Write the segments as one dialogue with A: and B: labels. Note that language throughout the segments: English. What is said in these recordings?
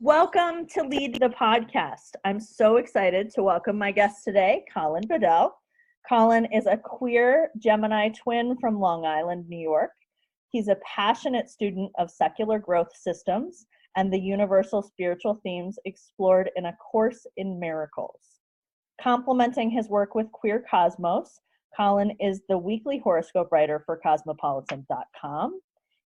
A: Welcome to Lead the Podcast. I'm so excited to welcome my guest today, Colin Bedell. Colin is a queer Gemini twin from Long Island, New York. He's a passionate student of secular growth systems and the universal spiritual themes explored in A Course in Miracles. Complementing his work with QueerCosmos, Colin is the weekly horoscope writer for Cosmopolitan.com.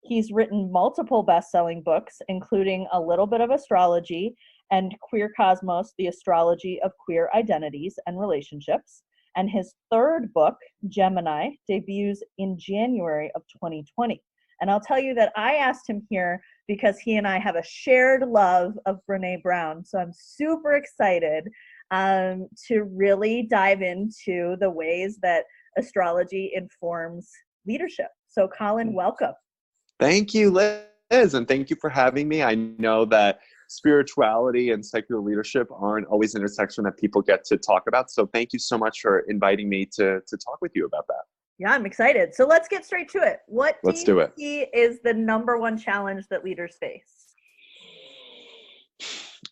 A: He's written multiple best-selling books, including A Little Bit of Astrology and QueerCosmos, the Astrology of Queer Identities and Relationships. And his third book, Gemini, debuts in January of 2020. And I'll tell you that I asked him here because he and I have a shared love of Brené Brown. So I'm super excited to really dive into the ways that astrology informs leadership. So Colin, welcome.
B: Thank you, Liz, and thank you for having me. I know that spirituality and secular leadership aren't always an intersection that people get to talk about. So thank you so much for inviting me to talk with you about that.
A: Yeah, I'm excited. So let's get straight to it. What do
B: Let's do it.
A: you see is the number one challenge that leaders face?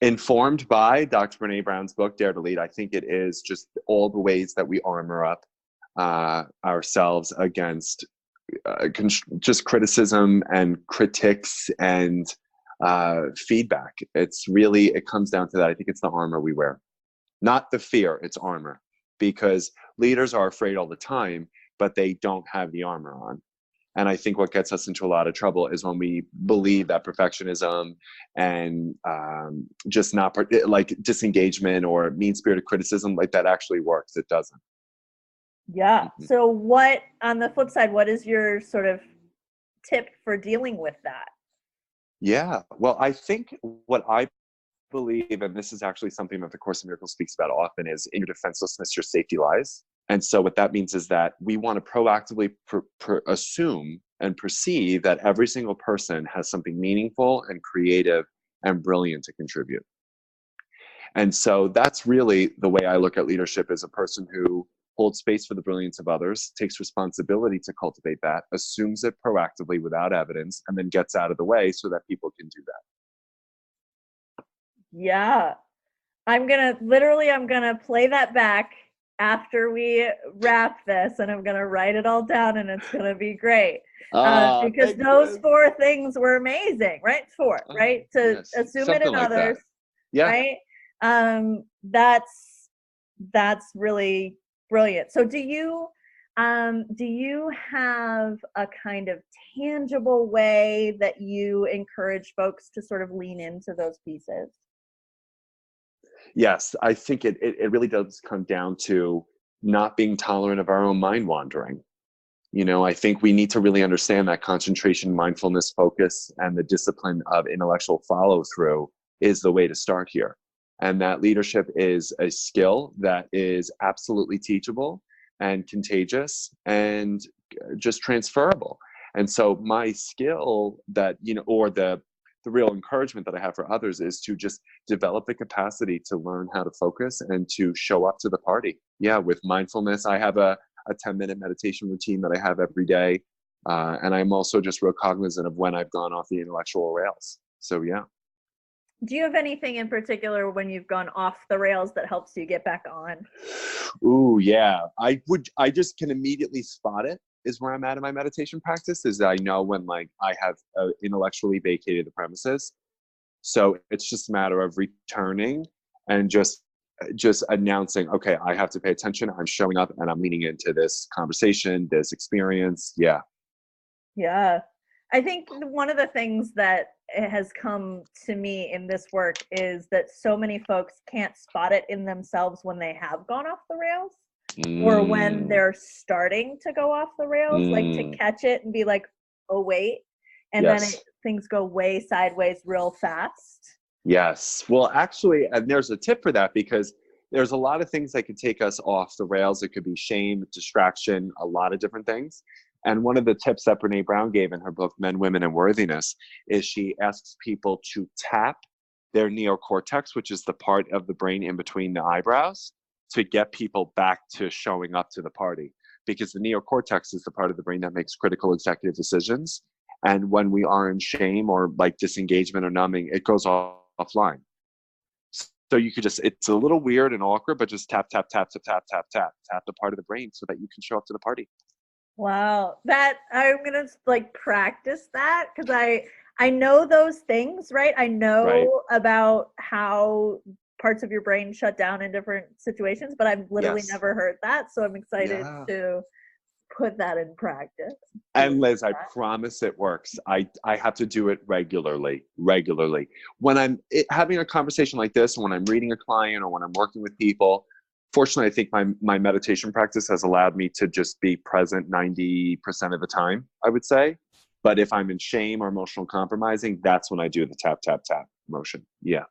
B: Informed by Dr. Brené Brown's book, Dare to Lead, I think it is just all the ways that we armor up ourselves against just criticism and critics and feedback. It comes down to that. I think it's the armor we wear, not the fear, it's armor, because leaders are afraid all the time, but they don't have the armor on. And I think what gets us into a lot of trouble is when we believe that perfectionism and just not like disengagement or mean-spirited criticism, like that actually works. It doesn't.
A: Yeah. So what, on the flip side, what is your sort of tip for dealing with that?
B: Yeah. Well, I think what I believe, and this is actually something that the Course in Miracles speaks about often, is in your defenselessness, your safety lies. And so what that means is that we want to proactively assume and perceive that every single person has something meaningful and creative and brilliant to contribute. And so that's really the way I look at leadership, as a person who holds space for the brilliance of others, takes responsibility to cultivate that, assumes it proactively without evidence, and then gets out of the way so that people can do that.
A: Yeah. I'm going to play that back after we wrap this, and I'm going to write it all down, and it's going to be great. Because those four things were amazing, right? Four, right? To
B: yes.
A: assume
B: Something
A: it in
B: like
A: others,
B: yeah.
A: right? That's really brilliant. So do you have a kind of tangible way that you encourage folks to sort of lean into those pieces?
B: Yes, I think it really does come down to not being tolerant of our own mind wandering. You know, I think we need to really understand that concentration, mindfulness, focus, and the discipline of intellectual follow through is the way to start here. And that leadership is a skill that is absolutely teachable and contagious and just transferable. And so my skill that, or the real encouragement that I have for others is to just develop the capacity to learn how to focus and to show up to the party. Yeah, with mindfulness. I have a 10-minute meditation routine that I have every day. And I'm also just real cognizant of when I've gone off the intellectual rails. So, yeah.
A: Do you have anything in particular when you've gone off the rails that helps you get back on?
B: Ooh, yeah. I just can immediately spot it, is where I'm at in my meditation practice, is that I know when I have intellectually vacated the premises. So it's just a matter of returning and just announcing, okay, I have to pay attention. I'm showing up and I'm leaning into this conversation, this experience. Yeah.
A: Yeah. I think one of the things that has come to me in this work is that so many folks can't spot it in themselves when they have gone off the rails or when they're starting to go off the rails, like to catch it and be like, oh, wait. And then things go way sideways real fast.
B: Yes. Well, actually, and there's a tip for that, because there's a lot of things that could take us off the rails. It could be shame, distraction, a lot of different things. And one of the tips that Brené Brown gave in her book, Men, Women, and Worthiness, is she asks people to tap their neocortex, which is the part of the brain in between the eyebrows, to get people back to showing up to the party. Because the neocortex is the part of the brain that makes critical executive decisions. And when we are in shame or like disengagement or numbing, it goes offline. So you could just, it's a little weird and awkward, but just tap, tap, tap, tap, tap, tap, tap, tap the part of the brain so that you can show up to the party.
A: Wow. That I'm gonna like practice that, because I know those things, right? I know
B: Right.
A: about how parts of your brain shut down in different situations, but I've literally
B: Yes.
A: never heard that. So I'm excited
B: Yeah.
A: to put that in practice.
B: And Liz, I promise it works. I have to do it regularly. When I'm having a conversation like this, or when I'm reading a client, or when I'm working with people, fortunately, I think my meditation practice has allowed me to just be present 90% of the time, I would say. But if I'm in shame or emotional compromising, that's when I do the tap, tap, tap motion. Yeah.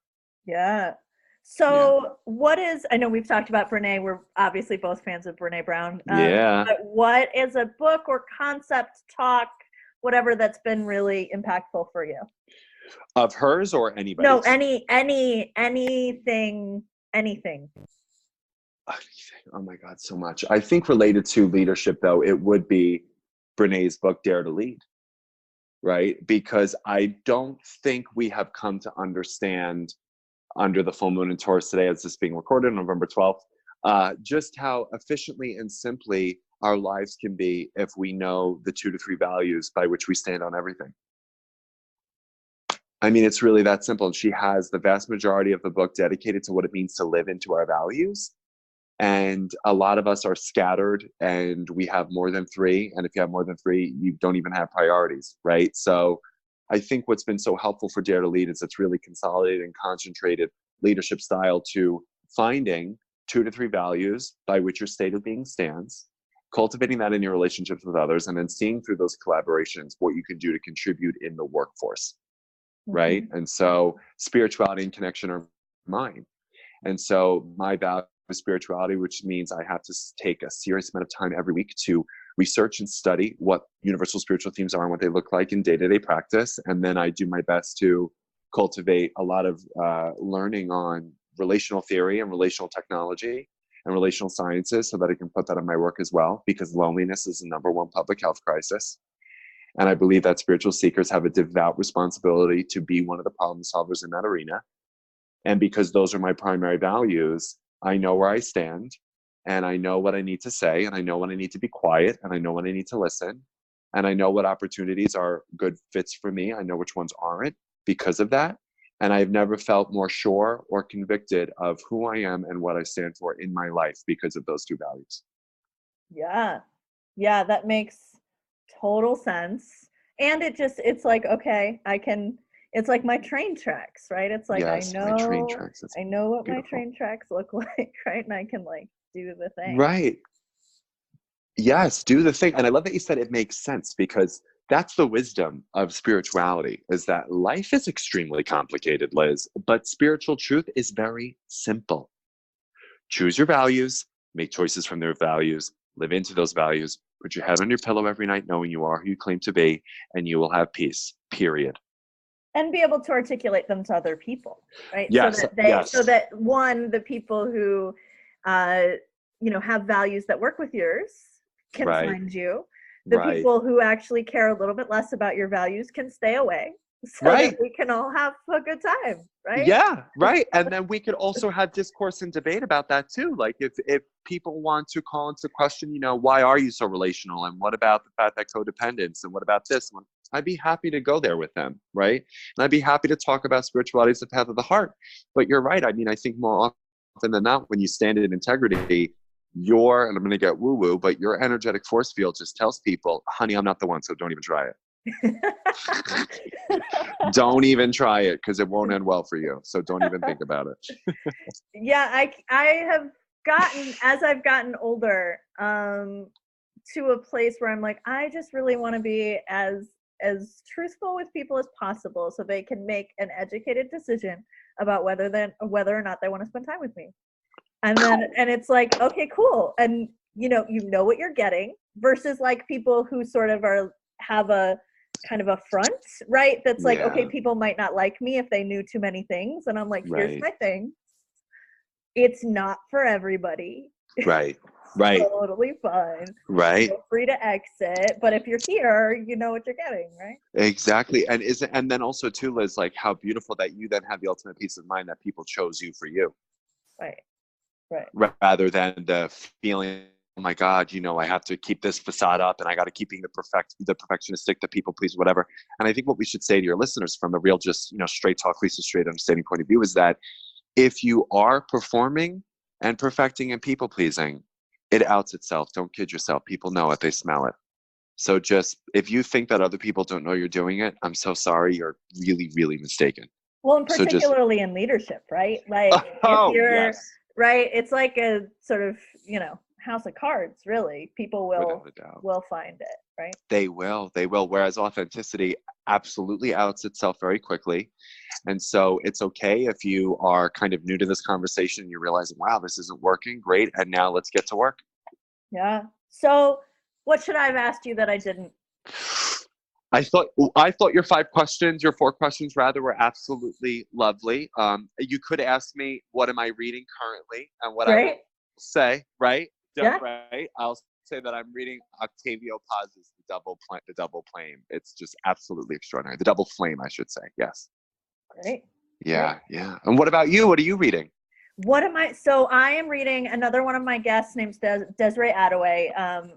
A: Yeah. So what is, I know we've talked about Brene, we're obviously both fans of Brene Brown.
B: Yeah.
A: But what is a book or concept, talk, whatever, that's been really impactful for you?
B: Of hers or anybody's?
A: No, anything.
B: Oh my God, so much. I think related to leadership, though, it would be Brene's book, Dare to Lead, right? Because I don't think we have come to understand under the full moon in Taurus today, as this being recorded November 12th, just how efficiently and simply our lives can be if we know the 2 to 3 values by which we stand on everything. I mean, it's really that simple. And she has the vast majority of the book dedicated to what it means to live into our values. And a lot of us are scattered and we have more than 3. And if you have more than 3, you don't even have priorities, right? So I think what's been so helpful for Dare to Lead is it's really consolidated and concentrated leadership style to finding 2 to 3 values by which your state of being stands, cultivating that in your relationships with others, and then seeing through those collaborations what you can do to contribute in the workforce, right? And so spirituality and connection are mine. And so my value is spirituality, which means I have to take a serious amount of time every week to research and study what universal spiritual themes are and what they look like in day-to-day practice. And then I do my best to cultivate a lot of learning on relational theory and relational technology and relational sciences so that I can put that in my work as well, because loneliness is the #1 public health crisis. And I believe that spiritual seekers have a devout responsibility to be one of the problem solvers in that arena. And because those are my primary values, I know where I stand, and I know what I need to say, and I know when I need to be quiet, and I know when I need to listen, and I know what opportunities are good fits for me. I know which ones aren't because of that. And I've never felt more sure or convicted of who I am and what I stand for in my life because of those 2 values.
A: Yeah. Yeah, that makes total sense. And it's like, okay, it's like my train tracks, right? It's like,
B: Yes, my train tracks.
A: I know what
B: Beautiful.
A: my train tracks look like, right? And I can like do the thing.
B: Right. Yes, do the thing. And I love that you said it makes sense, because that's the wisdom of spirituality, is that life is extremely complicated, Liz, but spiritual truth is very simple. Choose your values, make choices from their values, live into those values, put your head on your pillow every night knowing you are who you claim to be, and you will have peace, period.
A: And be able to articulate them to other people, right?
B: Yes,
A: So that one, the people who, have values that work with yours can find you. The people who actually care a little bit less about your values can stay away, so that we can all have a good time, right?
B: Yeah, right. And then we could also have discourse and debate about that too. Like if people want to call into question, why are you so relational? And what about the fact that codependence? And what about this one? I'd be happy to go there with them, right? And I'd be happy to talk about spirituality as the path of the heart. But you're right. I mean, I think more often than not, when you stand in integrity, and I'm going to get woo-woo, but your energetic force field just tells people, honey, I'm not the one, so don't even try it. Don't even try it, because it won't end well for you. So don't even think about it.
A: Yeah, I have gotten, as I've gotten older, to a place where I'm like, I just really want to be as truthful with people as possible, so they can make an educated decision about whether or not they want to spend time with me. And it's like, okay, cool. And you know what you're getting, versus like people who sort of have a kind of a front, right? That's like, okay, people might not like me if they knew too many things. And I'm like, here's my thing. It's not for everybody.
B: Right. Right.
A: totally fine.
B: Right.
A: Feel free to exit, but if you're here, you know what you're getting, right?
B: Exactly. And then also too, Liz, like how beautiful that you then have the ultimate peace of mind that people chose you for you.
A: Right. Right.
B: Rather than the feeling, oh my God, I have to keep this facade up and I got to keep being the perfectionistic, the people please, whatever. And I think what we should say to your listeners from a real, just, straight talk, Lisa, straight understanding point of view is that if you are performing and perfecting and people pleasing, it outs itself. Don't kid yourself. People know it. They smell it. So just, if you think that other people don't know you're doing it, I'm so sorry. You're really, really mistaken.
A: Well, and
B: So just,
A: particularly in leadership, right? Like if you're
B: yes,
A: right, it's like a sort of, house of cards, really. People
B: without a doubt.
A: will find it, right?
B: They will. Whereas authenticity absolutely outs itself very quickly. And so it's okay if you are kind of new to this conversation and you're realizing, wow, this isn't working. Great. And now let's get to work.
A: Yeah. So what should I have asked you that I didn't?
B: I thought your your 4 questions rather, were absolutely lovely. You could ask me, what am I reading currently? And what I will say, right?
A: Yeah.
B: Right. I'll say that I'm reading Octavio Paz's The Double Flame. It's just absolutely extraordinary. The Double Flame, I should say. Yes.
A: Great.
B: Yeah. Great. Yeah. And what about you? What are you reading?
A: So I am reading, another one of my guests named Desiree Attaway,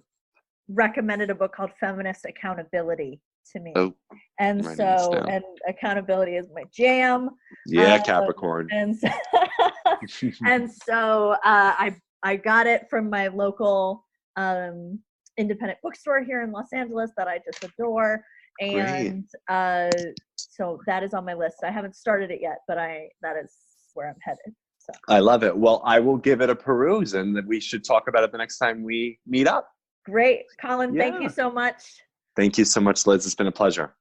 A: recommended a book called Feminist Accountability to me.
B: Oh,
A: and accountability is my jam.
B: Yeah, Capricorn.
A: And so I got it from my local independent bookstore here in Los Angeles that I just adore. And so that is on my list. I haven't started it yet, but that is where I'm headed. So
B: I love it. Well, I will give it a peruse, and we should talk about it the next time we meet up.
A: Great. Colin, thank you so much.
B: Thank you so much, Liz. It's been a pleasure.